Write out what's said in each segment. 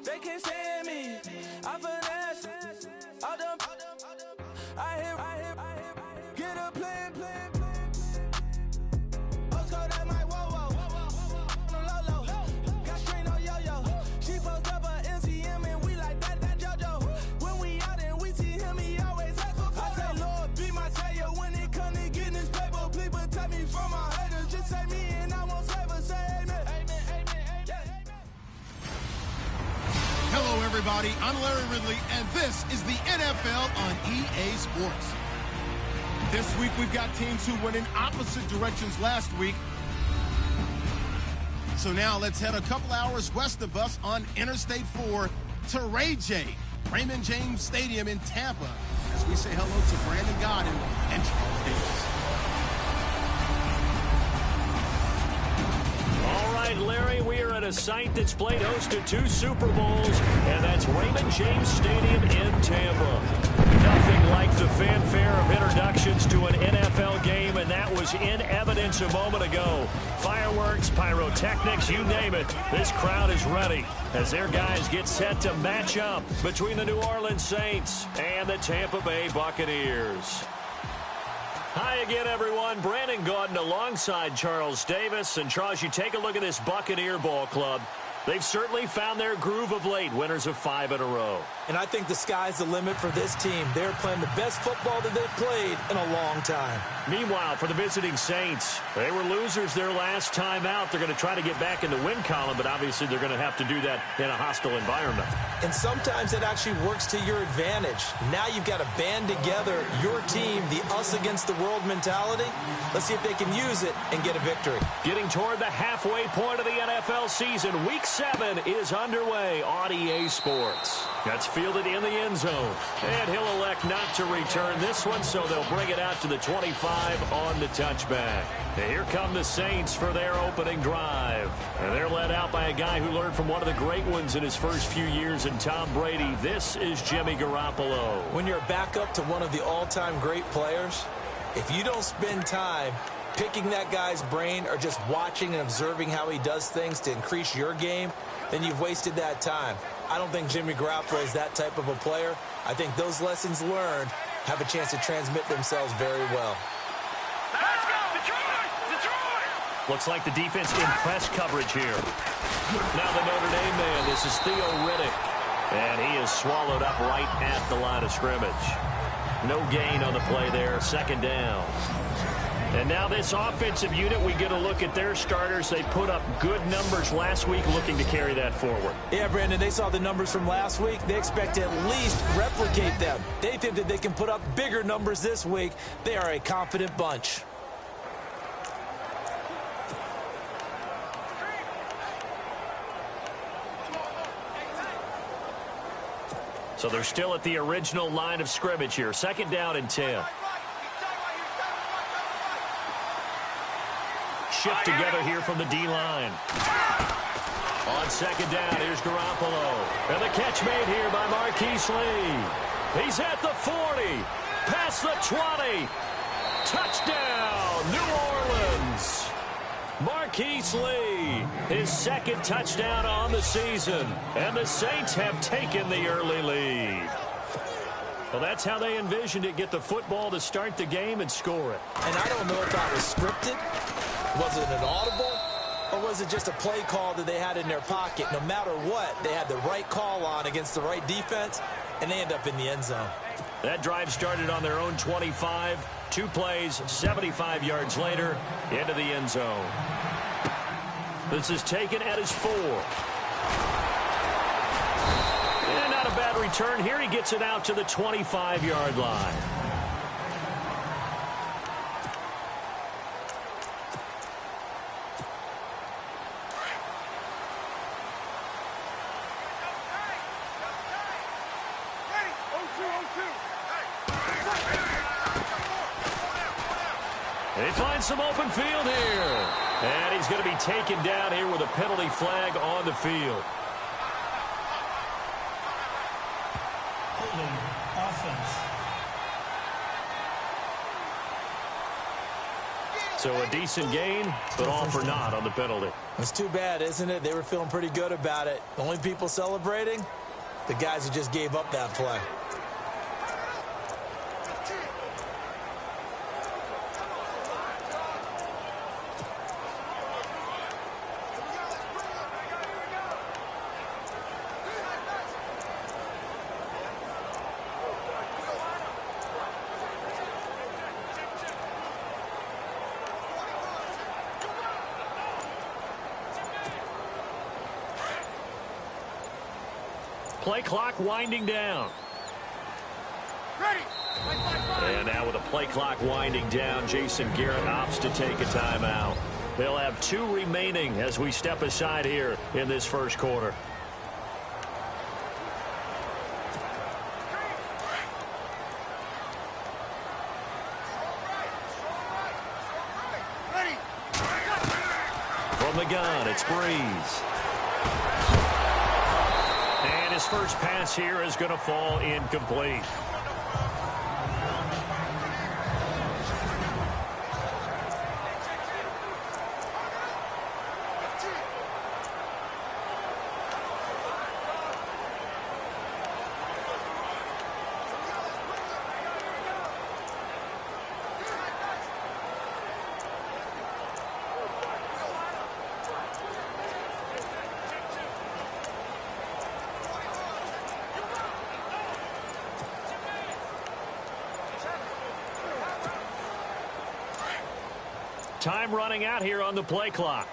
They can't stand me. I finesse. I done. I hit. Get a plan. Postcode at my whoa. Low. Got strain on yo-yo. She post up a MCM and we like that JoJo. When we out and we see him, he always ask for photo. I say, Lord, be my savior when it come to getting this paper. Please protect me from my haters. Just say me and I won't save her. Say amen. Hello, everybody. I'm Larry Ridley, and this is the NFL on EA Sports. This week, we've got teams who went in opposite directions last week. So now let's head a couple hours west of us on Interstate 4 to Raymond James Stadium in Tampa, as we say hello to Brandon Godden and Charles Davis. All right, Larry, we are at a site that's played host to 2 Super Bowls, and that's Raymond James Stadium in Tampa. Nothing like the fanfare of introductions to an NFL game, and that was in evidence a moment ago. Fireworks, pyrotechnics, you name it. This crowd is ready as their guys get set to match up between the New Orleans Saints and the Tampa Bay Buccaneers. Hi again, everyone. Brandon Gaudin alongside Charles Davis. And, Charles, you take a look at this Buccaneer ball club. They've certainly found their groove of late, winners of 5 in a row. And I think the sky's the limit for this team. They're playing the best football that they've played in a long time. Meanwhile, for the visiting Saints, they were losers their last time out. They're going to try to get back in the win column, but obviously they're going to have to do that in a hostile environment. And sometimes it actually works to your advantage. Now you've got to band together your team, the us against the world mentality. Let's see if they can use it and get a victory. Getting toward the halfway point of the NFL season, Week 7 is underway on EA Sports. That's fielded in the end zone. And he'll elect not to return this one, so they'll bring it out to the 25 on the touchback. And here come the Saints for their opening drive. And they're led out by a guy who learned from one of the great ones in his first few years in Tom Brady. This is Jimmy Garoppolo. When you're a backup to one of the all-time great players, if you don't spend time picking that guy's brain or just watching and observing how he does things to increase your game, then you've wasted that time. I don't think Jimmy Garoppolo is that type of a player. I think those lessons learned have a chance to transmit themselves very well. Let's go! Detroit! Looks like the defense in press coverage here. Now the Notre Dame man, this is Theo Riddick. And he is swallowed up right at the line of scrimmage. No gain on the play there, second down. And now this offensive unit, we get a look at their starters. They put up good numbers last week, looking to carry that forward. Yeah, Brandon, they saw the numbers from last week. They expect to at least replicate them. They think that they can put up bigger numbers this week. They are a confident bunch. So they're still at the original line of scrimmage here. Second down and 10. Shift together here from the D-line. On second down, here's Garoppolo. And the catch made here by Marquise Lee. He's at the 40. Past the 20. Touchdown, New Orleans. Marquise Lee, his second touchdown on the season. And the Saints have taken the early lead. Well, that's how they envisioned it. Get the football to start the game and score it. And I don't know if that was scripted. Was it an audible, or was it just a play call that they had in their pocket? No matter what, they had the right call on against the right defense, and they end up in the end zone. That drive started on their own 25. 2 plays, 75 yards later, into the end zone. This is taken at his 4. And not a bad return here. He gets it out to the 25-yard line. They find some open field here. And he's going to be taken down here with a penalty flag on the field. Holding offense. So a decent gain, but all for naught on the penalty. It's too bad, isn't it? They were feeling pretty good about it. The only people celebrating, the guys who just gave up that play. Play clock winding down. And now with the play clock winding down, Jason Garrett opts to take a timeout. They'll have 2 remaining as we step aside here in this first quarter. From the gun, it's Breeze. And his first pass here is going to fall incomplete. Time running out here on the play clock.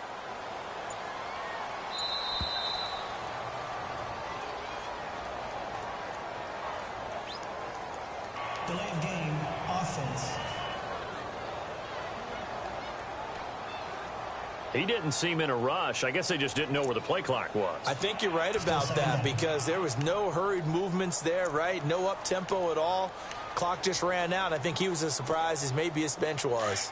Delay of game, offense. He didn't seem in a rush. I guess they just didn't know where the play clock was. I think you're right about that because there was no hurried movements there, right? No up-tempo at all. Clock just ran out. I think he was as surprised as maybe his bench was.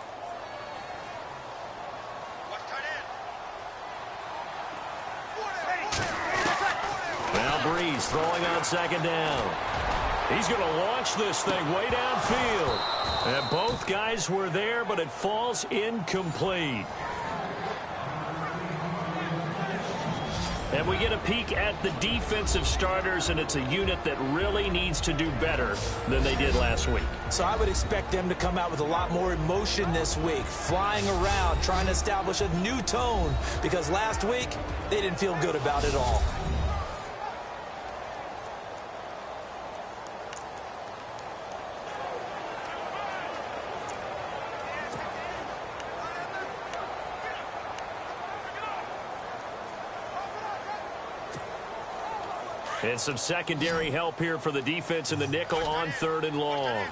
Breeze throwing on second down. He's going to launch this thing way downfield. And both guys were there, but it falls incomplete. And we get a peek at the defensive starters, and it's a unit that really needs to do better than they did last week. So I would expect them to come out with a lot more emotion this week, flying around, trying to establish a new tone, because last week they didn't feel good about it all. And some secondary help here for the defense in the nickel on 3rd and long.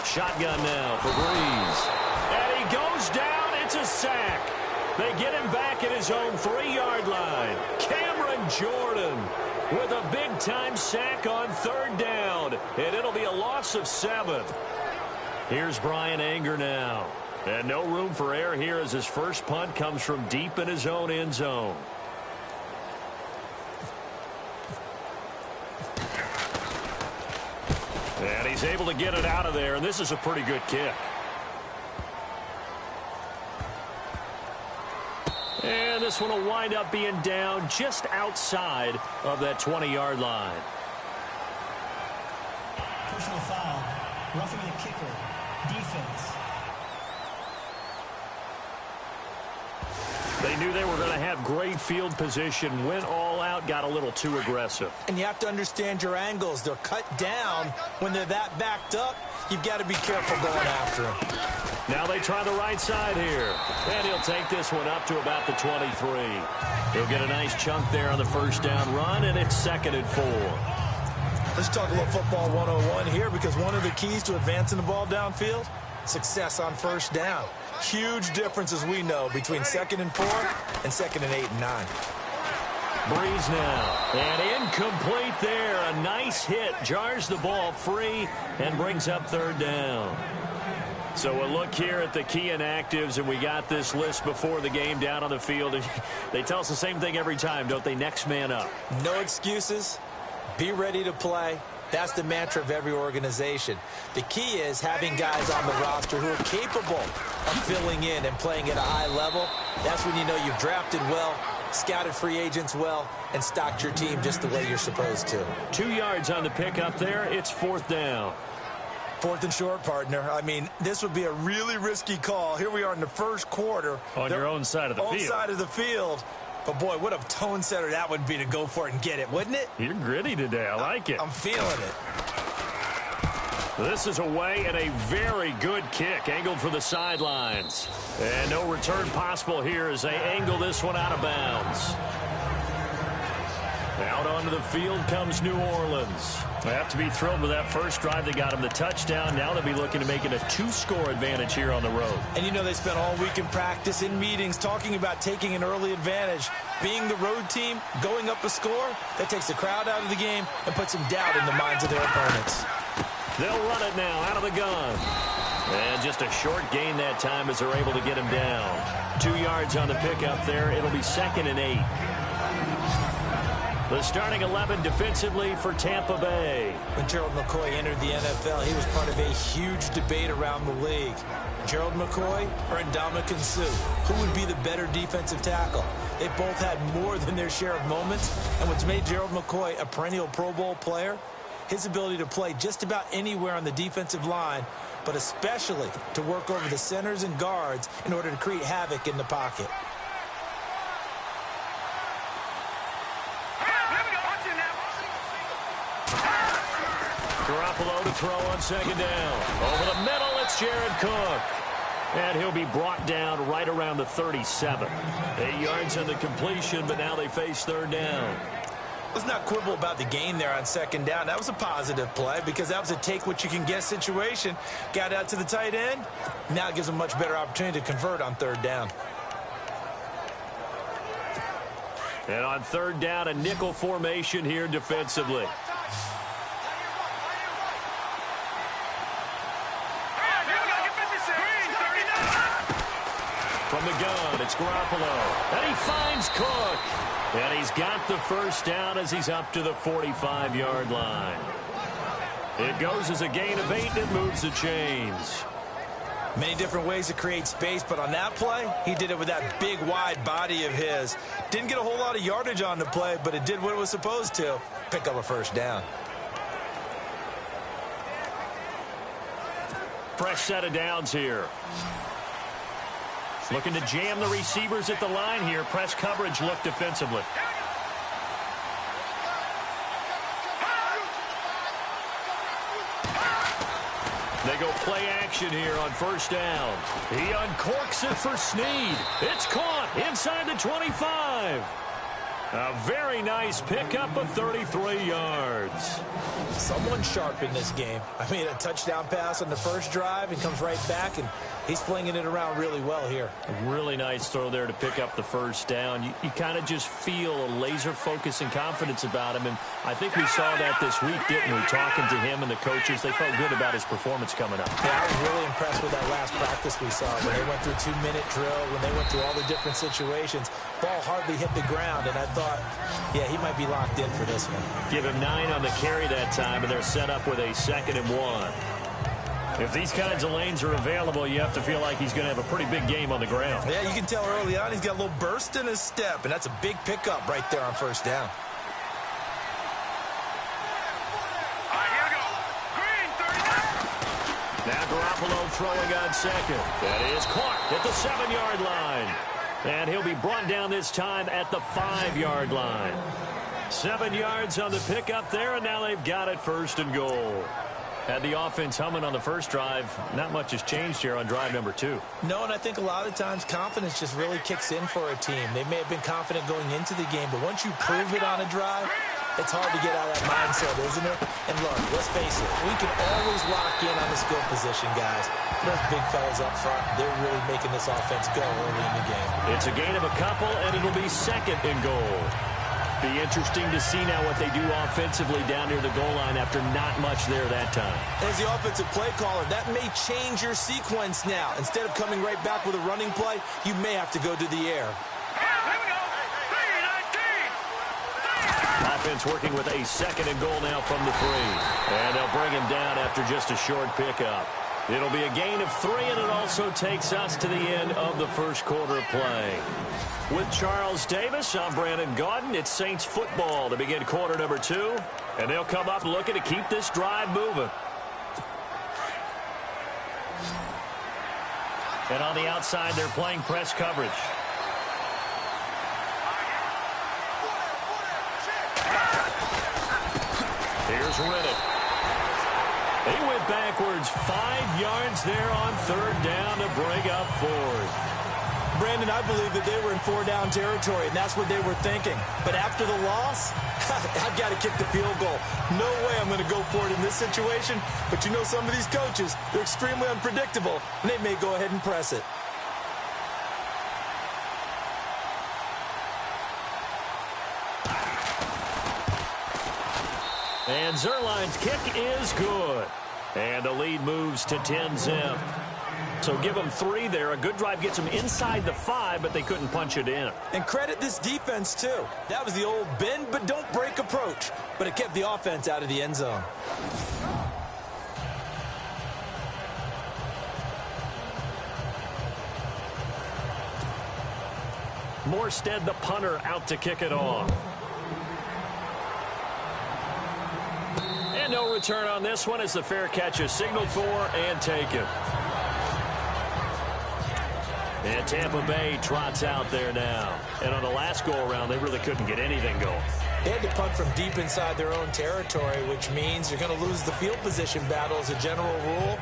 Shotgun now for Breeze. And he goes down. It's a sack. They get him back at his own 3-yard line. Cameron Jordan with a big-time sack on 3rd down. And it'll be a loss of 7. Here's Brian Anger now. And no room for error here as his first punt comes from deep in his own end zone. And he's able to get it out of there, and this is a pretty good kick. And this one will wind up being down just outside of that 20-yard line. Personal foul. Roughing the kicker. Defense. They knew they were going to have great field position, went all out, got a little too aggressive. And you have to understand your angles. They're cut down. When they're that backed up, you've got to be careful going after them. Now they try the right side here. And he'll take this one up to about the 23. He'll get a nice chunk there on the first down run, and it's 2nd and 4. Let's talk a little football 101 here, because one of the keys to advancing the ball downfield, success on first down. Huge difference, as we know, between 2nd and 4 and 2nd and 8 and 9. Breeze now. And incomplete there. A nice hit. Jars the ball free and brings up 3rd down. So a look here at the key inactives, and we got this list before the game down on the field. They tell us the same thing every time, don't they? Next man up. No excuses. Be ready to play. That's the mantra of every organization. The key is having guys on the roster who are capable of filling in and playing at a high level. That's when you know you've drafted well, scouted free agents well, and stocked your team just the way you're supposed to. 2 yards on the pickup there. It's 4th down. 4th and short, partner. I mean, this would be a really risky call. Here we are in the first quarter. On your own side of the field. Own side of the field. But, boy, what a tone setter that would be to go for it and get it, wouldn't it? You're gritty today. I like it. I'm feeling it. This is away and a very good kick, angled for the sidelines. And no return possible here as they angle this one out of bounds. Out onto the field comes New Orleans. They have to be thrilled with that first drive. They got them the touchdown. Now they'll be looking to make it a 2-score advantage here on the road. And you know they spent all week in practice, in meetings, talking about taking an early advantage. Being the road team, going up a score, that takes the crowd out of the game and puts some doubt in the minds of their opponents. They'll run it now out of the gun. And just a short gain that time as they're able to get him down. 2 yards on the pickup there. It'll be 2nd and 8. The starting 11 defensively for Tampa Bay. When Gerald McCoy entered the NFL, he was part of a huge debate around the league. Gerald McCoy or Ndamukong Suh? Who would be the better defensive tackle? They both had more than their share of moments. And what's made Gerald McCoy a perennial Pro Bowl player? His ability to play just about anywhere on the defensive line, but especially to work over the centers and guards in order to create havoc in the pocket. Garoppolo to throw on 2nd down. Over the middle, it's Jared Cook. And he'll be brought down right around the 37. 8 yards on the completion, but now they face 3rd down. Let's not quibble about the gain there on 2nd down. That was a positive play because that was a take-what-you-can-get situation. Got out to the tight end. Now it gives them a much better opportunity to convert on 3rd down. And on 3rd down, a nickel formation here defensively. From the gun, it's Garoppolo. And he finds Cook. And he's got the first down as he's up to the 45-yard line. It goes as a gain of 8 and it moves the chains. Many different ways to create space, but on that play, he did it with that big, wide body of his. Didn't get a whole lot of yardage on the play, but it did what it was supposed to. Pick up a first down. Fresh set of downs here. Looking to jam the receivers at the line here. Press coverage look defensively. They go play action here on 1st down. He uncorks it for Snead. It's caught inside the 25. A very nice pickup of 33 yards. Someone sharp in this game. I mean, a touchdown pass on the first drive and comes right back, and he's flinging it around really well here. A really nice throw there to pick up the first down. You kind of just feel a laser focus and confidence about him, and I think we saw that this week, didn't we? Talking to him and the coaches, they felt good about his performance coming up. Yeah, I was really impressed with that last practice we saw when they went through 2-minute drill, when they went through all the different situations. Ball hardly hit the ground, and I thought, yeah, he might be locked in for this one. Give him 9 on the carry that time, and they're set up with a 2nd and 1. If these kinds of lanes are available, you have to feel like he's going to have a pretty big game on the ground. Yeah, you can tell early on he's got a little burst in his step, and that's a big pickup right there on 1st down. Now Garoppolo throwing on 2nd. That is caught at the 7-yard line. And he'll be brought down this time at the 5-yard line. 7 yards on the pickup there, and now they've got it 1st and goal. Had the offense humming on the first drive. Not much has changed here on drive number 2. No, and I think a lot of times confidence just really kicks in for a team. They may have been confident going into the game, but once you prove it on a drive, it's hard to get out of that mindset, isn't it? And look, let's face it, we can always lock in on the skill position, guys. Those big fellas up front, they're really making this offense go early in the game. It's a gain of a couple, and it'll be 2nd and goal. Be interesting to see now what they do offensively down near the goal line after not much there that time. As the offensive play caller, that may change your sequence now. Instead of coming right back with a running play, you may have to go to the air. defense working with a 2nd and goal now from the 3. And they'll bring him down after just a short pickup. It'll be a gain of 3, and it also takes us to the end of the first quarter of play. With Charles Davis, I'm Brandon Gaudin. It's Saints football to begin quarter number 2. And they'll come up looking to keep this drive moving. And on the outside, they're playing press coverage. Here's Riddick. He went backwards 5 yards there on 3rd down to bring up 4th. Brandon, I believe that they were in 4-down territory, and that's what they were thinking. But after the loss, I've got to kick the field goal. No way I'm going to go for it in this situation. But you know some of these coaches, they're extremely unpredictable, and they may go ahead and press it. And Zerline's kick is good. And the lead moves to 10-zip. So give them 3 there. A good drive gets them inside the 5, but they couldn't punch it in. And credit this defense, too. That was the old bend but don't break approach. But it kept the offense out of the end zone. Morstead, the punter, out to kick it off. And no return on this one as the fair catch is signaled for and taken. And Tampa Bay trots out there now. And on the last go-around, they really couldn't get anything going. They had to punt from deep inside their own territory, which means you're going to lose the field position battle as a general rule.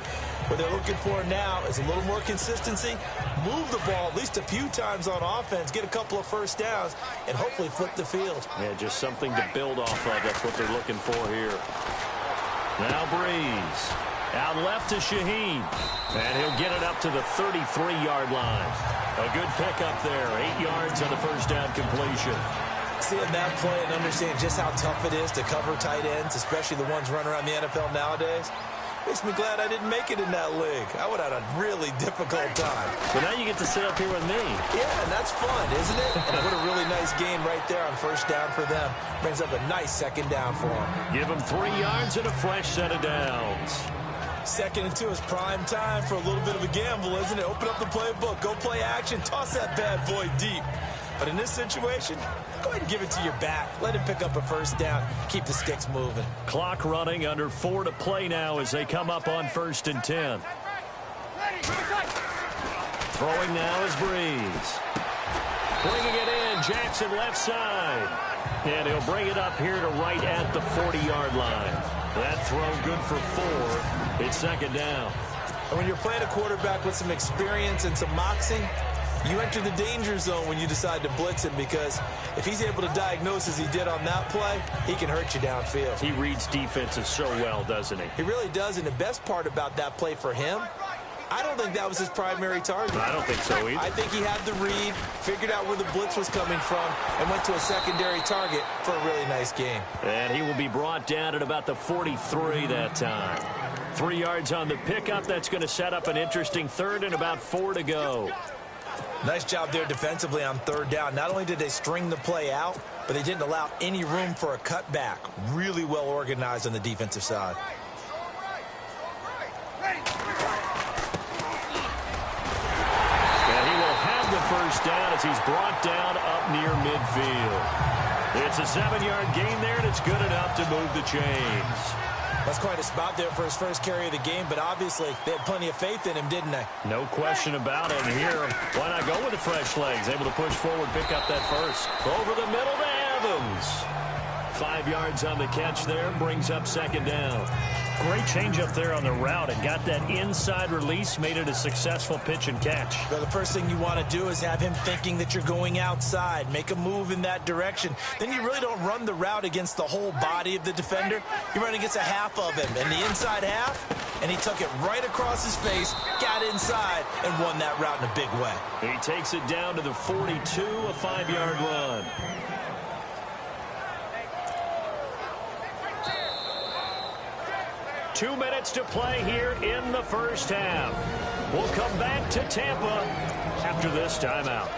What they're looking for now is a little more consistency, move the ball at least a few times on offense, get a couple of first downs, and hopefully flip the field. Yeah, just something to build off of. That's what they're looking for here. Now Breeze. Out left to Shaheen. And he'll get it up to the 33-yard line. A good pickup there. 8 yards on the first down completion. Seeing that play and understand just how tough it is to cover tight ends, especially the ones running around the NFL nowadays, makes me glad I didn't make it in that league. I would have had a really difficult time. But now you get to sit up here with me. Yeah, and that's fun, isn't it? And what a really nice game right there on first down for them. Brings up a nice 2nd down for them. Give them 3 yards and a fresh set of downs. 2nd and 2 is prime time for a little bit of a gamble, isn't it? Open up the playbook, go play action, toss that bad boy deep. But in this situation, go ahead and give it to your back. Let him pick up a first down. Keep the sticks moving. Clock running, under 4 to play now as they come up on 1st and 10. Throwing now is Breeze. Bringing it in, Jackson left side. And he'll bring it up here to right at the 40-yard line. That throw good for 4. It's 2nd down. And when you're playing a quarterback with some experience and some moxie, you enter the danger zone when you decide to blitz him, because if he's able to diagnose as he did on that play, he can hurt you downfield. He reads defenses so well, doesn't he? He really does, and the best part about that play for him, I don't think that was his primary target. I don't think so either. I think he had the read, figured out where the blitz was coming from, and went to a secondary target for a really nice game. And he will be brought down at about the 43 that time. 3 yards on the pickup. That's going to set up an interesting 3rd and about 4 to go. Nice job there defensively on 3rd down. Not only did they string the play out, but they didn't allow any room for a cutback. Really well organized on the defensive side. And he will have the first down as he's brought down up near midfield. It's a 7-yard gain there, and it's good enough to move the chains. That's quite a spot there for his first carry of the game, but obviously they had plenty of faith in him, didn't they? No question about it. And here, why not go with the fresh legs? Able to push forward, pick up that first. Over the middle to Evans. 5 yards on the catch there, brings up 2nd down. Great change up there on the route and got that inside release, made it a successful pitch and catch. Well, the first thing you want to do is have him thinking that you're going outside, make a move in that direction. Then you really don't run the route against the whole body of the defender. You run against a half of him, and the inside half, and he took it right across his face, got inside, and won that route in a big way. He takes it down to the 42, a 5-yard run. Two minutes to play here in the first half. We'll come back to Tampa after this timeout.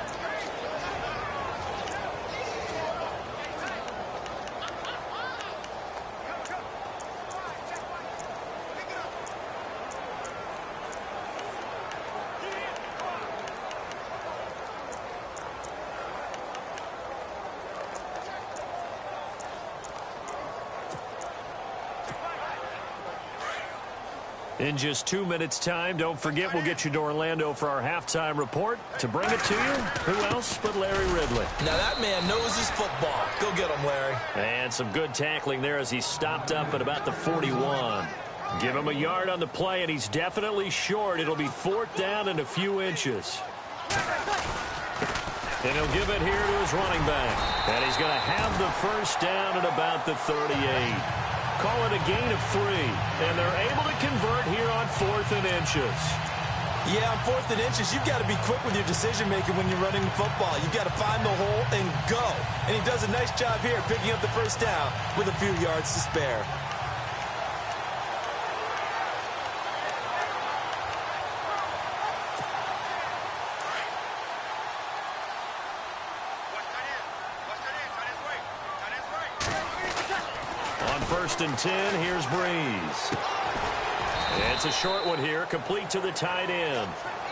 In just 2 minutes' time, don't forget we'll get you to Orlando for our halftime report. To bring it to you, who else but Larry Ridley? Now that man knows his football. Go get him, Larry. And some good tackling there as he stopped up at about the 41. Give him a yard on the play, and he's definitely short. It'll be 4th down and a few inches. And he'll give it here to his running back. And he's going to have the first down at about the 38. Call it a gain of 3. And they're able to convert here on 4th and inches. Yeah, on 4th and inches, you've got to be quick with your decision-making when you're running the football. You've got to find the hole and go. And he does a nice job here picking up the first down with a few yards to spare. On 1st and 10, here's Breeze. It's a short one here, complete to the tight end.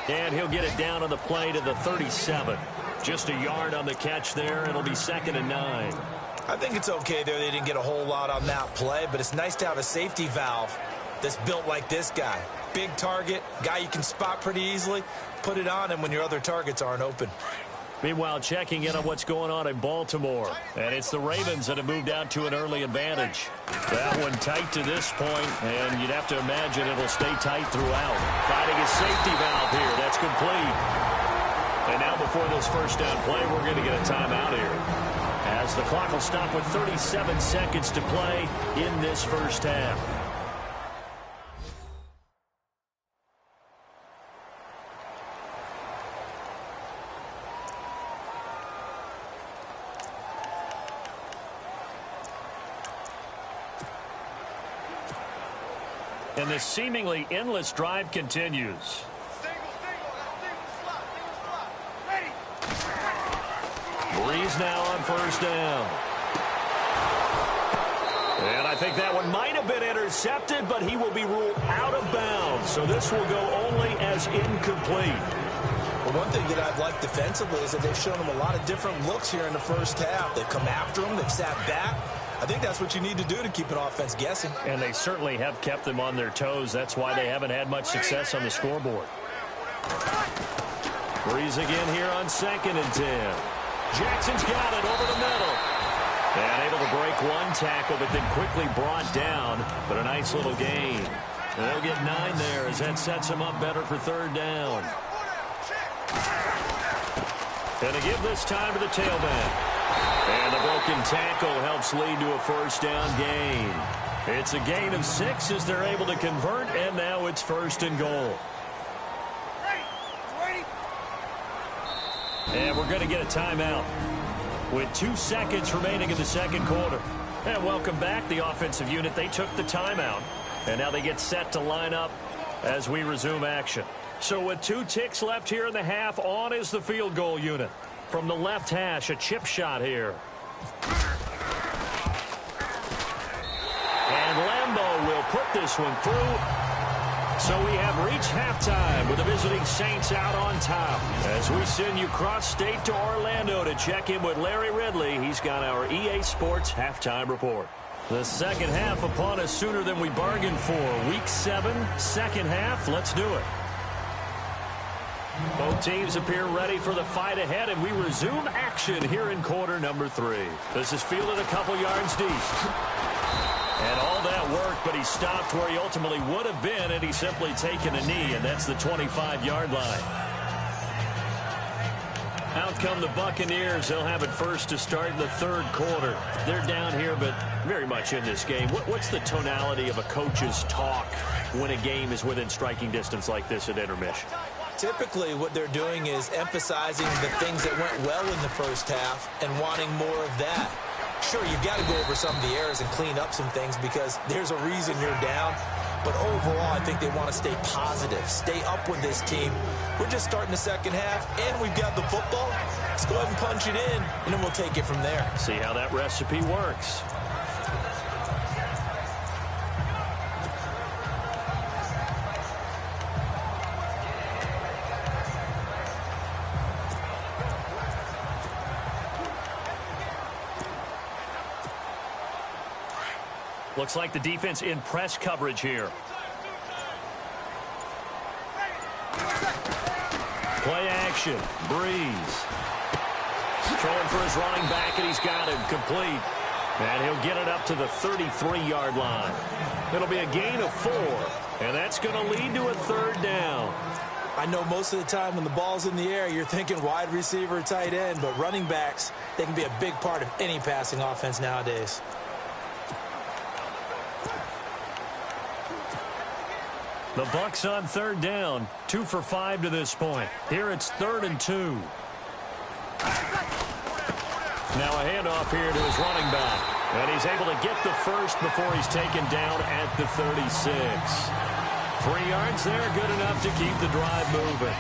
And he'll get it down on the play to the 37. Just a yard on the catch there. It'll be 2nd and 9. I think it's okay there. They didn't get a whole lot on that play, but it's nice to have a safety valve that's built like this guy. Big target, guy you can spot pretty easily. Put it on him when your other targets aren't open. Meanwhile, checking in on what's going on in Baltimore. And it's the Ravens that have moved out to an early advantage. That one tight to this point, and you'd have to imagine it'll stay tight throughout. Finding a safety valve here. That's complete. And now before this first down play, we're going to get a timeout here, as the clock will stop with 37 seconds to play in this first half. And the seemingly endless drive continues. Breeze now on first down. And I think that one might have been intercepted, but he will be ruled out of bounds. So this will go only as incomplete. Well, one thing that I've liked defensively is that they've shown him a lot of different looks here in the first half. They've come after him. They've sat back. I think that's what you need to do to keep an offense guessing. And they certainly have kept them on their toes. That's why they haven't had much success on the scoreboard. Breeze again here on 2nd and 10. Jackson's got it over the middle. And able to break one tackle, but then quickly brought down. But a nice little gain. And they'll get 9 there as that sets them up better for 3rd down. And to give this time to the tailback. And the broken tackle helps lead to a first down gain. It's a gain of 6 as they're able to convert, and now it's 1st and goal. And we're going to get a timeout with 2 seconds remaining in the second quarter. And welcome back, the offensive unit. They took the timeout, and now they get set to line up as we resume action. So with 2 ticks left here in the half, on is the field goal unit. From the left hash, a chip shot here. And Lambeau will put this one through. So we have reached halftime with the visiting Saints out on top. As we send you cross-state to Orlando to check in with Larry Ridley, he's got our EA Sports halftime report. The second half upon us sooner than we bargained for. Week 7, second half. Let's do it. Both teams appear ready for the fight ahead, and we resume action here in quarter number 3. This is fielded a couple yards deep. And all that work, but he stopped where he ultimately would have been, and he's simply taken a knee, and that's the 25-yard line. Out come the Buccaneers. They'll have it first to start in the 3rd quarter. They're down here, but very much in this game. What's the tonality of a coach's talk when a game is within striking distance like this at intermission? Typically, what they're doing is emphasizing the things that went well in the first half and wanting more of that. Sure, you've got to go over some of the errors and clean up some things because there's a reason you're down. But overall, I think they want to stay positive, stay up with this team. We're just starting the second half, and we've got the football. Let's go ahead and punch it in, and then we'll take it from there. See how that recipe works. Looks like the defense in press coverage here. Play action. Breeze. Throwing for his running back, and he's got him complete. And he'll get it up to the 33-yard line. It'll be a gain of 4, and that's going to lead to a 3rd down. I know most of the time when the ball's in the air, you're thinking wide receiver, tight end, but running backs, they can be a big part of any passing offense nowadays. The Bucs on 3rd down, 2 for 5 to this point. Here it's 3rd and 2. Now a handoff here to his running back. And he's able to get the first before he's taken down at the 36. 3 yards there, good enough to keep the drive moving.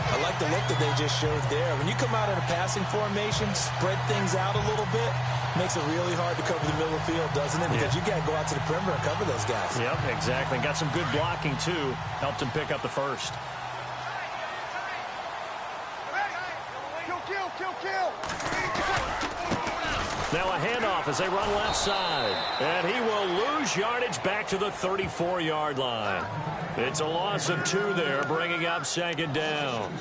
I like the look that they just showed there. When you come out in a passing formation, spread things out a little bit, makes it really hard to cover the middle of the field, doesn't it? Because you got to go out to the perimeter and cover those guys. Yep, exactly. Got some good blocking, too. Helped him pick up the first. Kill. Now a handoff as they run left side. And he will lose yardage back to the 34-yard line. It's a loss of 2 there, bringing up 2nd down.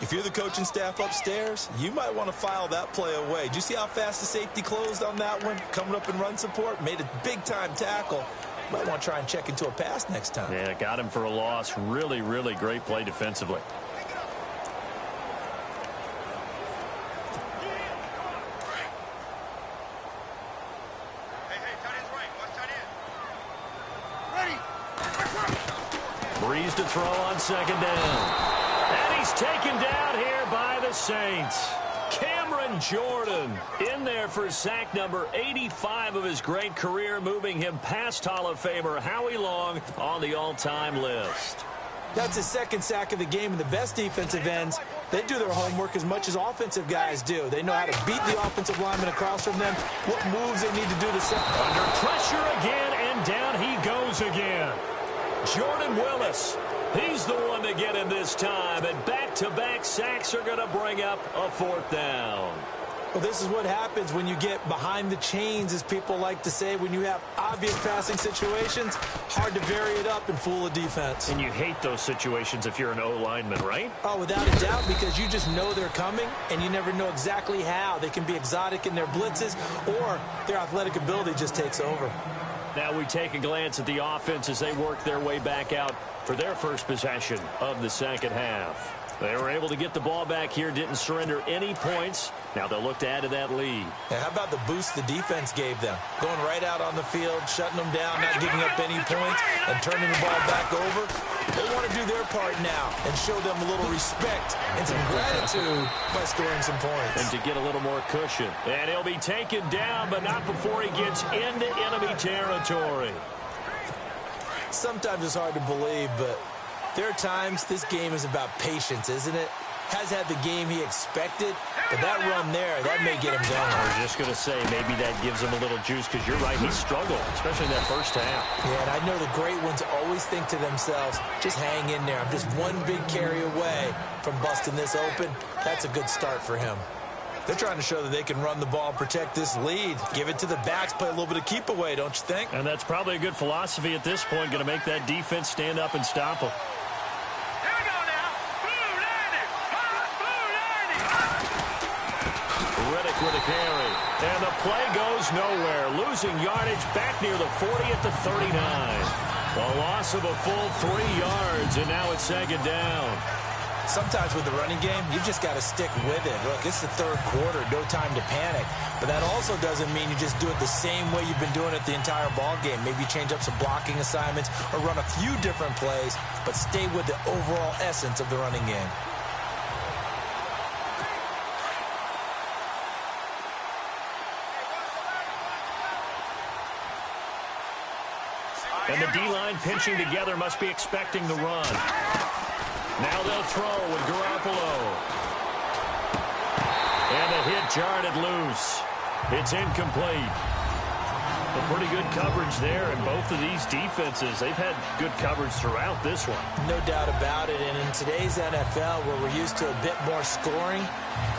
If you're the coaching staff upstairs, you might want to file that play away. Do you see how fast the safety closed on that one? Coming up in run support, made a big-time tackle. Might want to try and check into a pass next time. Yeah, got him for a loss. Really, really great play defensively. Breeze to throw on 2nd down. And he's taken down here by the Saints. Cameron Jordan in there for sack number 85 of his great career, moving him past Hall of Famer Howie Long on the all-time list. That's his 2nd sack of the game, and the best defensive ends, they do their homework as much as offensive guys do. They know how to beat the offensive lineman across from them, what moves they need to do to set. Under pressure again, and down he goes again. Jordan Willis, he's the one to get him this time, and back-to-back sacks are going to bring up a 4th down. Well, this is what happens when you get behind the chains, as people like to say. When you have obvious passing situations, hard to vary it up and fool a defense. And you hate those situations if you're an O-lineman, right? Oh, without a doubt, because you just know they're coming, and you never know exactly how. They can be exotic in their blitzes, or their athletic ability just takes over. Now we take a glance at the offense as they work their way back out for their first possession of the 2nd half. They were able to get the ball back here, didn't surrender any points. Now they'll look to add to that lead. Now, how about the boost the defense gave them? Going right out on the field, shutting them down, not giving up any points, and turning the ball back over. They want to do their part now and show them a little respect and some gratitude by scoring some points. And to get a little more cushion. And he'll be taken down, but not before he gets into enemy territory. Sometimes it's hard to believe, but there are times this game is about patience, isn't it? Has had the game he expected, but that run there, that may get him going. I was just going to say, maybe that gives him a little juice, because you're right, he struggled, especially in that first half. Yeah, and I know the great ones always think to themselves, just hang in there. I'm just one big carry away from busting this open. That's a good start for him. They're trying to show that they can run the ball and protect this lead. Give it to the backs, play a little bit of keep away, don't you think? And that's probably a good philosophy at this point, going to make that defense stand up and stop them. Riddick with a carry. And the play goes nowhere. Losing yardage back near the 40 at the 39. A loss of a full 3 yards, and now it's 2nd down. Sometimes with the running game, you've just got to stick with it. Look, it's the 3rd quarter, no time to panic. But that also doesn't mean you just do it the same way you've been doing it the entire ball game. Maybe change up some blocking assignments or run a few different plays, but stay with the overall essence of the running game. And the D-line pinching together, must be expecting the run. Now they'll throw with Garoppolo. And the hit jarred it loose. It's incomplete. A pretty good coverage there, and both of these defenses, they've had good coverage throughout this one. No doubt about it, and in today's NFL, where we're used to a bit more scoring,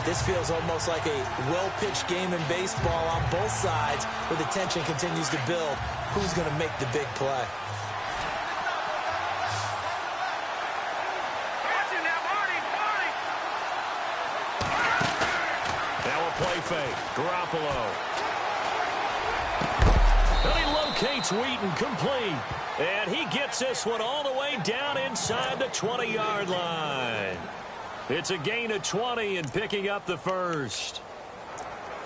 this feels almost like a well-pitched game in baseball on both sides, where the tension continues to build. Who's going to make the big play? play fake. Garoppolo. And he locates Wheaton, complete. And he gets this one all the way down inside the 20-yard line. It's a gain of 20 and picking up the first.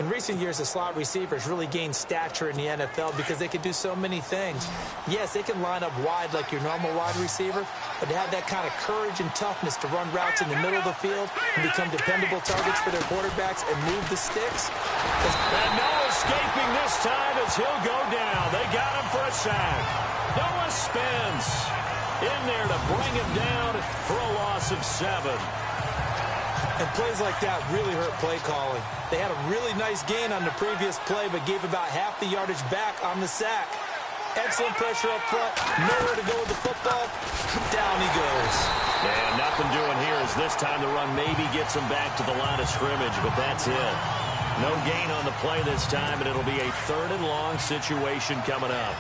In recent years, the slot receivers really gained stature in the NFL because they can do so many things. Yes, they can line up wide like your normal wide receiver, but to have that kind of courage and toughness to run routes in the middle of the field and become dependable targets for their quarterbacks and move the sticks. And no escaping this time as he'll go down. They got him for a sack. Noah Spence in there to bring him down for a loss of 7. And plays like that really hurt play calling. They had a really nice gain on the previous play, but gave about half the yardage back on the sack. Excellent pressure up front. Nowhere to go with the football. Down he goes. And nothing doing here as this time the run maybe gets him back to the line of scrimmage, but that's it. No gain on the play this time, and it'll be a 3rd and long situation coming up.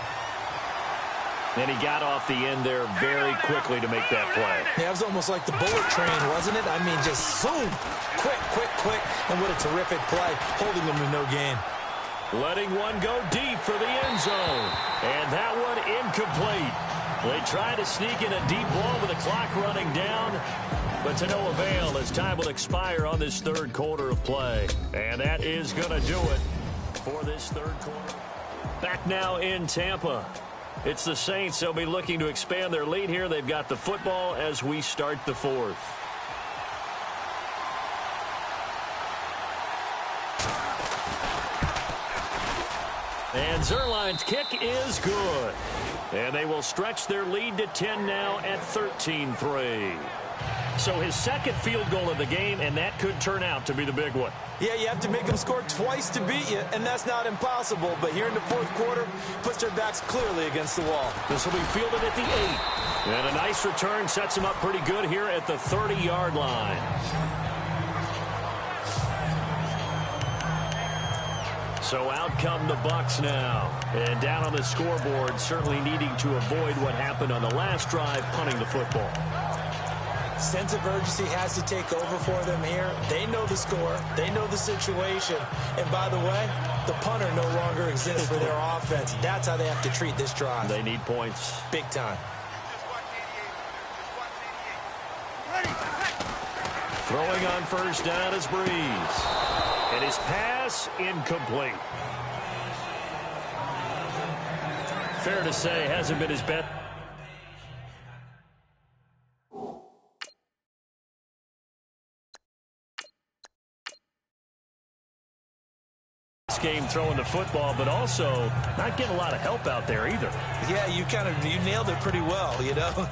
And he got off the end there very quickly to make that play. Yeah, it was almost like the bullet train, wasn't it? I mean, just zoom. Quick, quick, quick. And what a terrific play, holding them to no gain. Letting one go deep for the end zone. And that one incomplete. They try to sneak in a deep ball with the clock running down, but to no avail as time will expire on this 3rd quarter of play. And that is going to do it for this 3rd quarter. Back now in Tampa. It's the Saints. They'll be looking to expand their lead here. They've got the football as we start the 4th. And Zerline's kick is good. And they will stretch their lead to 10 now at 13-3. So his 2nd field goal of the game, and that could turn out to be the big one. Yeah, you have to make them score twice to beat you, and that's not impossible. But here in the 4th quarter, puts their backs clearly against the wall. This will be fielded at the 8. And a nice return sets him up pretty good here at the 30-yard line. So out come the Bucs now. And down on the scoreboard, certainly needing to avoid what happened on the last drive, punting the football. Sense of urgency has to take over for them here. They know the score. They know the situation. And by the way, the punter no longer exists for their offense. That's how they have to treat this drive. They need points. Big time. Throwing on first down is Breeze. And his pass incomplete. Fair to say, hasn't been his best. Game throwing the football, but also not getting a lot of help out there either. Yeah, you nailed it pretty well, you know.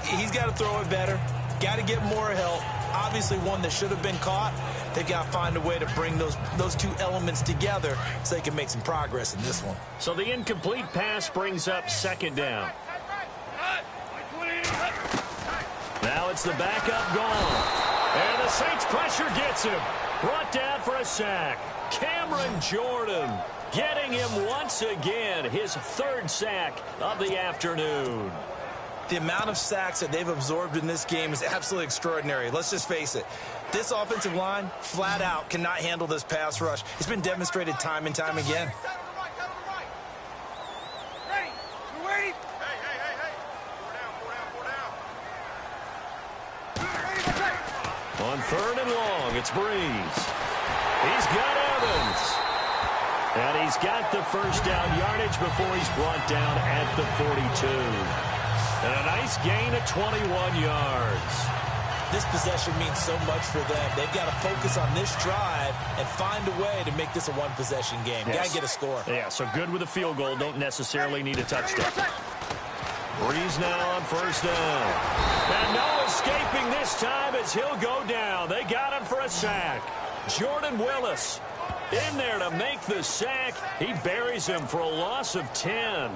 He's got to throw it better. Got to get more help. Obviously one that should have been caught. They've got to find a way to bring those 2 elements together so they can make some progress in this one. So the incomplete pass brings up 2nd down. Now it's the backup gone. And the Saints pressure gets him. Brought down for a sack. Cameron Jordan getting him once again, his 3rd sack of the afternoon. The amount of sacks that they've absorbed in this game is absolutely extraordinary. Let's just face it. This offensive line, flat out, cannot handle this pass rush. It's been demonstrated time and time again. On 3rd and long, it's Breeze. He's got Evans. And he's got the first down yardage before he's brought down at the 42. And a nice gain of 21 yards. This possession means so much for them. They've got to focus on this drive and find a way to make this a 1-possession game. Yes. Got to get a score. Yeah, so good with a field goal. Don't necessarily need a touchdown. Breeze now on first down. And no escaping this time as he'll go down. They got him for a sack. Jordan Willis in there to make the sack. He buries him for a loss of 10.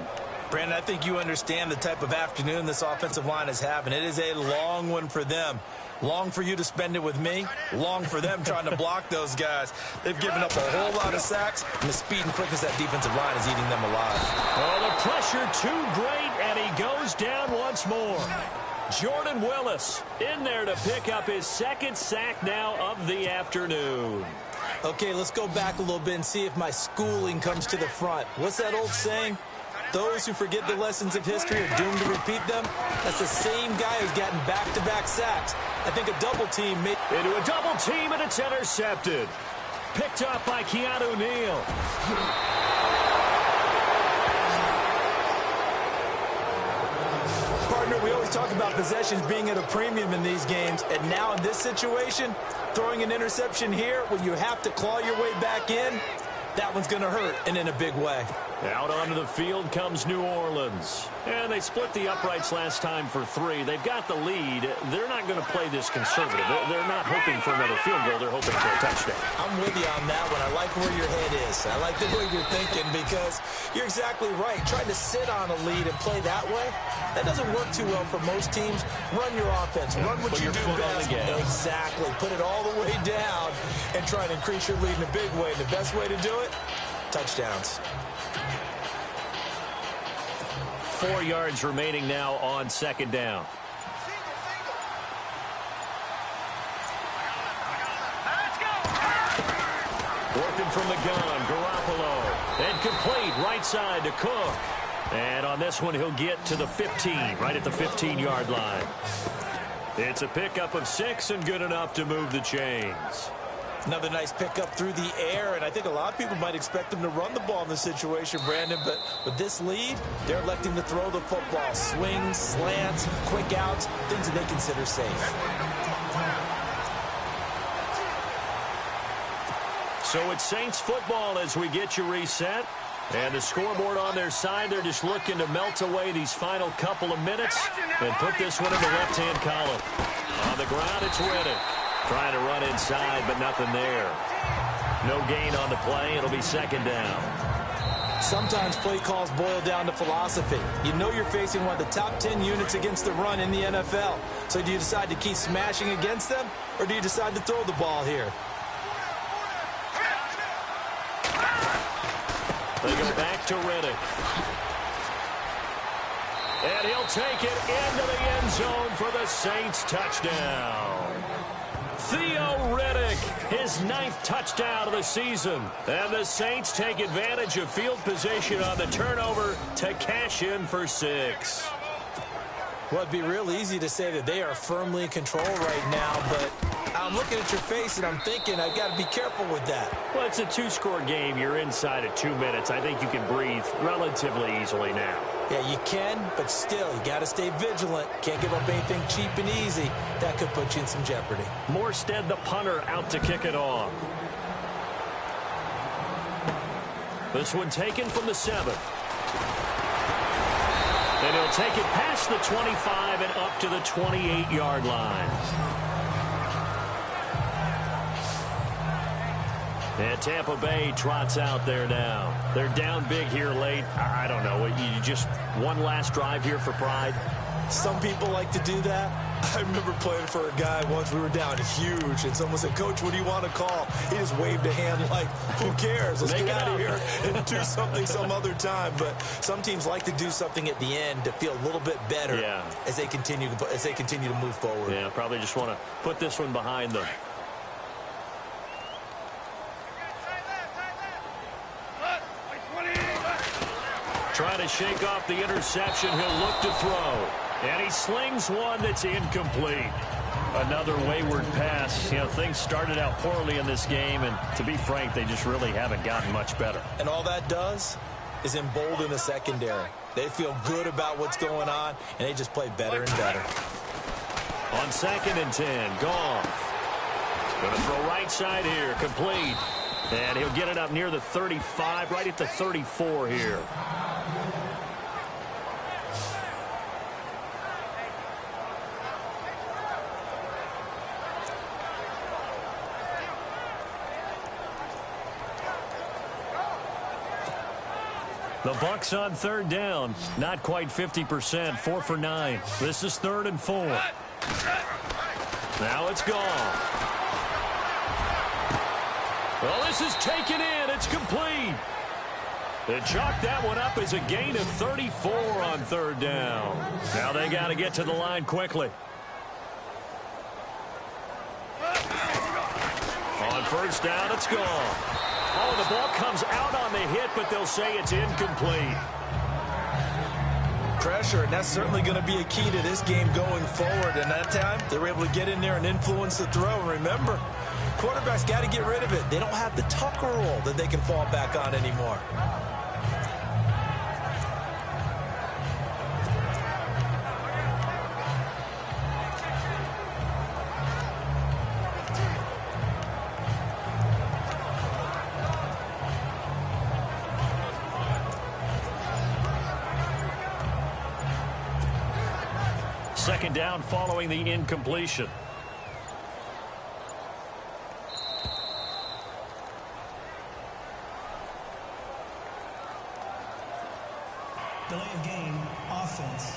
Brandon, I think you understand the type of afternoon this offensive line is having. It is a long one for them. Long for you to spend it with me. Long for them trying to block those guys. They've given up a whole lot of sacks, and the speed and quickness of that defensive line is eating them alive. Oh, the pressure too great, and he goes down once more. Jordan Willis in there to pick up his 2nd sack now of the afternoon. Okay, let's go back a little bit and see if my schooling comes to the front. What's that old saying? Those who forget the lessons of history are doomed to repeat them. That's the same guy who's gotten back-to-back sacks. I think a double team made... Into a double team, and it's intercepted. Picked up by Keanu Neal. Partner, we always talk about possessions being at a premium in these games, and now in this situation, throwing an interception here when you have to claw your way back in, that one's going to hurt, and in a big way. Out onto the field comes New Orleans. And they split the uprights last time for 3. They've got the lead. They're not going to play this conservative. They're not hoping for another field goal. They're hoping for a touchdown. I'm with you on that one. I like where your head is. I like the way you're thinking because you're exactly right. Trying to sit on a lead and play that way, that doesn't work too well for most teams. Run your offense. Run what you do best. Exactly. Put it all the way down and try to increase your lead in a big way. And the best way to do it, touchdowns. 4 yards remaining now on second down. Working from the gun, Garoppolo. And complete right side to Cook. And on this one, he'll get to the 15, right at the 15-yard line. It's a pickup of 6 and good enough to move the chains. Another nice pickup through the air, and I think a lot of people might expect them to run the ball in this situation, Brandon, but with this lead, they're electing to throw the football. Swings, slants, quick outs, things that they consider safe. So it's Saints football as we get you reset. And the scoreboard on their side, they're just looking to melt away these final couple of minutes and put this one in the left-hand column. On the ground, it's Riddick. Trying to run inside, but nothing there. No gain on the play. It'll be second down. Sometimes play calls boil down to philosophy. You know you're facing one of the top 10 units against the run in the NFL. So do you decide to keep smashing against them, or do you decide to throw the ball here? They go back to Riddick. And he'll take it into the end zone for the Saints touchdown. Theo Riddick, his 9th touchdown of the season. And the Saints take advantage of field position on the turnover to cash in for 6. Well, it'd be real easy to say that they are firmly in control right now, but I'm looking at your face and I'm thinking I've got to be careful with that. Well, it's a 2-score game. You're inside of 2 minutes. I think you can breathe relatively easily now. Yeah, you can, but still, you got to stay vigilant. Can't give up anything cheap and easy. That could put you in some jeopardy. Morstead, the punter, out to kick it off. This one taken from the 7. And he'll take it past the 25 and up to the 28-yard line. And Tampa Bay trots out there now. They're down big here late. I don't know. You just one last drive here for pride? Some people like to do that. I remember playing for a guy once. We were down huge, and someone said, "Coach, what do you want to call?" He just waved a hand like, who cares? Let's get out of here and do something some other time. But some teams like to do something at the end to feel a little bit better as they continue to move forward. Yeah, probably just want to put this one behind them. Trying to shake off the interception. He'll look to throw. And he slings one that's incomplete. Another wayward pass. You know, things started out poorly in this game, and to be frank, they just really haven't gotten much better. And all that does is embolden the secondary. They feel good about what's going on, and they just play better and better. On 2nd and 10, Goff. Going to throw right side here, complete. And he'll get it up near the 35, right at the 34 here. The Bucs on 3rd down. Not quite 50%. 4 for 9. This is 3rd and 4. Now it's gone. Well, this is taken in. It's complete. They chalk that one up as a gain of 34 on 3rd down. Now they got to get to the line quickly. On On first down, it's gone. Oh, the ball comes out on the hit, but they'll say it's incomplete. Pressure, and that's certainly going to be a key to this game going forward. And that time, they were able to get in there and influence the throw. And remember, quarterbacks got to get rid of it. They don't have the Tucker rule that they can fall back on anymore. Second down following the incompletion. Delay of game, offense.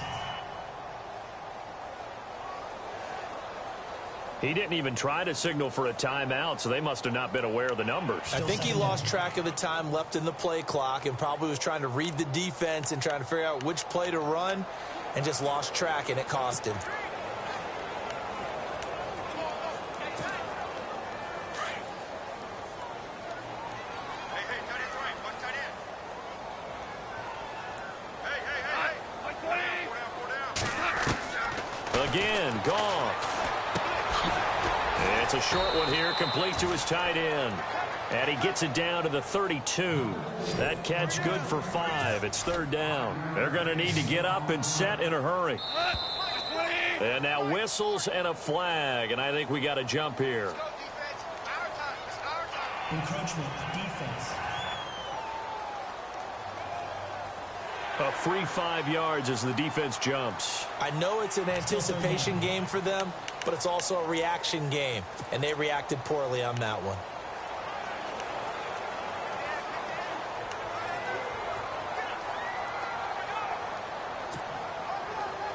He didn't even try to signal for a timeout, so they must have not been aware of the numbers. I think he lost track of the time left in the play clock and probably was trying to read the defense and trying to figure out which play to run and just lost track, and it cost him. Again, Goff. It's a short one here, complete to his tight end. And he gets it down to the 32. That catch good for 5. It's third down. They're going to need to get up and set in a hurry. And now whistles and a flag, and I think we got a jump here. Encroachment, defense. A free 5 yards as the defense jumps. I know it's an anticipation game for them, but it's also a reaction game, and they reacted poorly on that one.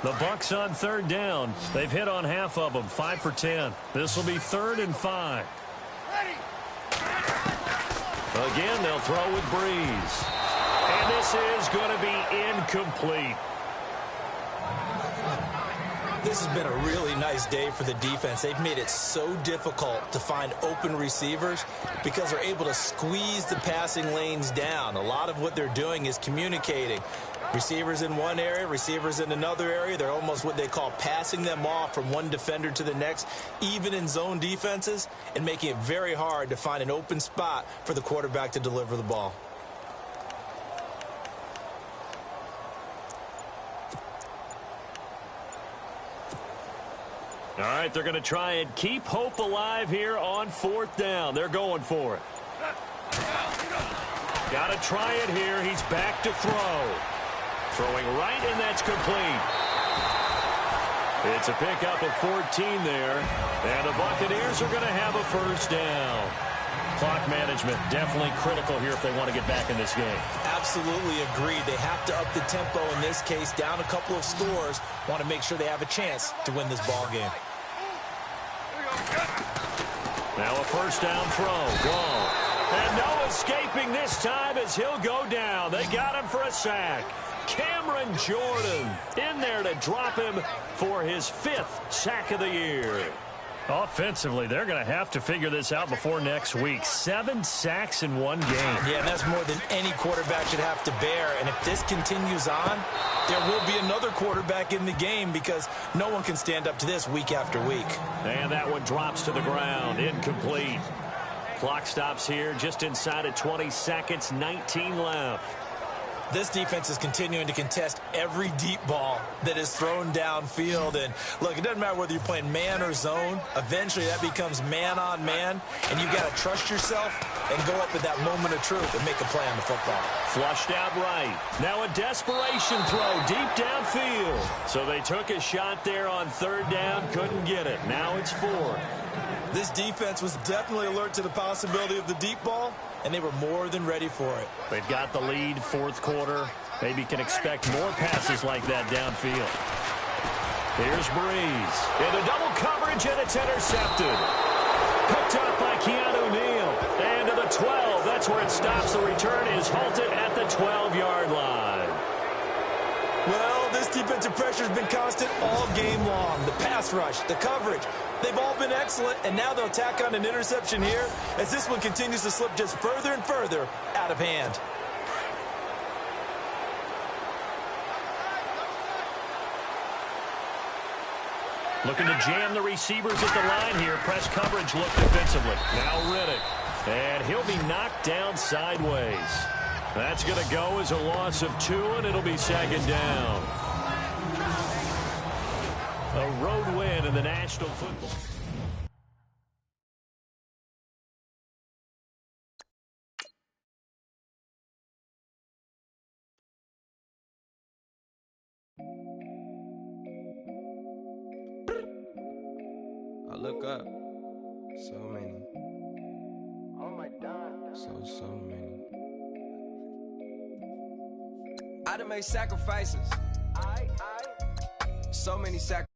The Bucs on third down. They've hit on half of them, 5 for 10. This will be 3rd and 5. Again, they'll throw with Breeze. And this is going to be incomplete. This has been a really nice day for the defense. They've made it so difficult to find open receivers because they're able to squeeze the passing lanes down. A lot of what they're doing is communicating. Receivers in one area, receivers in another area. They're almost what they call passing them off from one defender to the next, even in zone defenses, and making it very hard to find an open spot for the quarterback to deliver the ball. All right, they're going to try and keep hope alive here on 4th down. They're going for it. Got to try it here. He's back to throw. Throwing right, and that's complete. It's a pickup of 14 there. And the Buccaneers are going to have a first down. Clock management definitely critical here if they want to get back in this game. Absolutely agreed. They have to up the tempo in this case, down a couple of scores. Want to make sure they have a chance to win this ball game. Now a first down throw. Gone. And no escaping this time as he'll go down. They got him for a sack. Cameron Jordan in there to drop him for his 5th sack of the year. Offensively, they're going to have to figure this out before next week. 7 sacks in one game. Yeah, that's more than any quarterback should have to bear. And if this continues on, there will be another quarterback in the game because no one can stand up to this week after week. And that one drops to the ground. Incomplete. Clock stops here just inside of 20 seconds, 19 left. This defense is continuing to contest every deep ball that is thrown downfield. And, look, it doesn't matter whether you're playing man or zone. Eventually, that becomes man-on-man, and you've got to trust yourself and go up at that moment of truth and make a play on the football. Flushed out right. Now a desperation throw deep downfield. So they took a shot there on 3rd down, couldn't get it. Now it's 4th. This defense was definitely alert to the possibility of the deep ball, and they were more than ready for it. They've got the lead, 4th quarter. Maybe can expect more passes like that downfield. Here's Breeze. Into double coverage, and it's intercepted. Picked up by Keanu Neal. And to the 12. That's where it stops. The return is halted at the 12-yard line. Well, this defensive pressure has been constant all game long. The pass rush, the coverage, They've all been excellent, and now they'll tack on an interception here as this one continues to slip just further and further out of hand. Looking to jam the receivers at the line here. Press coverage look defensively. Now Riddick. And he'll be knocked down sideways. That's going to go as a loss of 2, and it'll be second down. A road win in the National Football. I look up. So many. Oh my God. So many. I done made sacrifices. So many sacrifices.